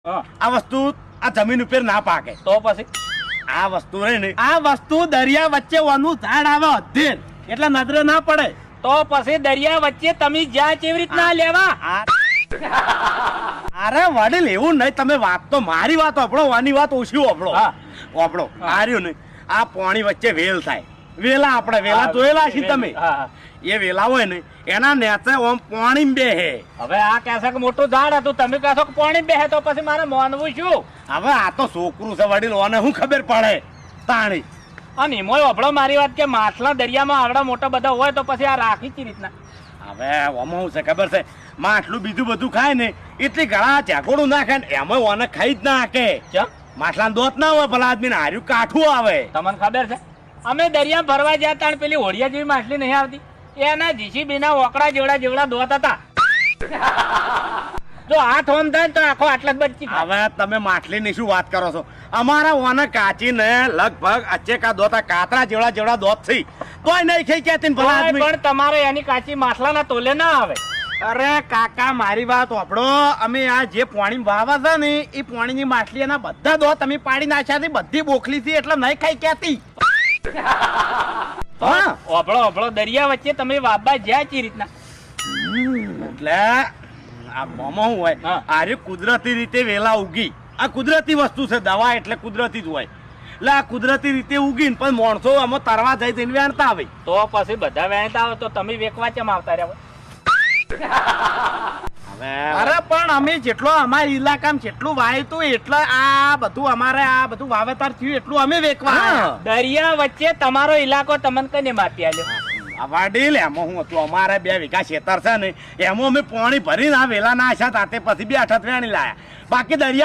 આ વસ્તુ આ જમીન ઉપર ના પાકે. તો પછી આ વસ્તુ રહી ને આ વસ્તુ દરિયા વચ્ચે ઓનું ઝાડ આવે અધેર એટલે નજરે ના પડે. તો પછી દરિયા વચ્ચે તમે જ્યાં કેવી રીતના લેવા? અરે વડીલ એવું નહીં, તમે વાત તો મારી વાત ઓપડો, વાની વાત ઓછી ઓપડો. હા. ઓપડો આર્યું નહીં. આ પાણી વચ્ચે વેલ થાય. વેલા આપણે વેલા જોયેલા છીએ તમે. હા. એ વેલા હોય ને એના નેચે ઓમ પાણી બેહે. હવે આ કહેશે કે મોટું ઝાડ હતું, તમે કહેશો કે પાણી બેહે, તો પછી મારે માનવું શું? હવે આ તો છોકરું છે વડીલ, ઓને શું ખબર પડે તાણી. અને એમાંય અભળો મારી વાત કે માછલા દરિયામાં આવડા મોટા બધા હોય તો પછી આ રાખી કઈ રીતના? હવે ઓમાં શું છે ખબર છે, માં આટલું બીજું બધું ખાય ને એટલી ઘણા ચાકોડું ના ખાય ને એમાં ઓને ખાઈ જ ના હાકે. ચમ? માછલા દોત ના હોય ભલા આદમી ને હાર્યું કાઠું આવે. તમને ખબર છે અમે દરિયા ભરવા ગયા તા, પેલી હોડિયા જેવી માછલી નહીં આવતી, એના જીસીબી ના ઓકડા જેવડા જેવડા દોત હતા. જો હાથ ઓમ થાય તો આખો આટલા જ બચી. હવે તમે માછલી ની શું વાત કરો છો? અમારા ઓને કાચી ને લગભગ અચેકા દોતા કાતરા જેવડા જેવડા દોત થઈ તોય નહીં ખાઈ ક્યાંથી ને ભલા આદમી. પણ તમારે એની કાચી માછલા ના તોલે ના આવે. અરે કાકા મારી વાત ઓપડો, અમે આ જે પાણી વાવા છે ને એ પાણીની માછલી એના બધા દોત અમે પાડી નાખ્યા હતી, બધી બોખલી થી એટલે નહીં ખાઈ ક્યાંથી. હા ઓભળો ઓભળો દરિયા વચ્ચે તમે વાબા જ્યાં ચી રીતના? એટલે આ મોમાં શું હોય, હા. આરે કુદરતી રીતે વેલા ઉગી. આ કુદરતી વસ્તુ છે, દવા એટલે કુદરતી જ હોય. એટલે આ કુદરતી રીતે ઉગી ને પણ માણસો આમાં તરવા જાય તેને વેણતા આવે. તો પછી બધા વહેતા આવે તો તમે વેકવા ચમ આવતા રહ્યા? હવે અરે પણ અમે જેટલો અમારા ઇલાકામાં જેટલું વાવ્યું હતું એટલે આ બધું અમારે આ બધું વાવેતર થયું એટલું અમે વેકવા આવ્યા. દરિયા વચ્ચે તમારો ઇલાકો તમને કને માપી આલ્યો? આ વાડીલ એમાં હું હતું, અમારે 2 વીઘા ખેતર છે ને એમાં અમે પાણી ભરીને આ વેલા નાખ્યા તાતે પછી 2 અઠત વેણી લાયા. બાકી દરિયા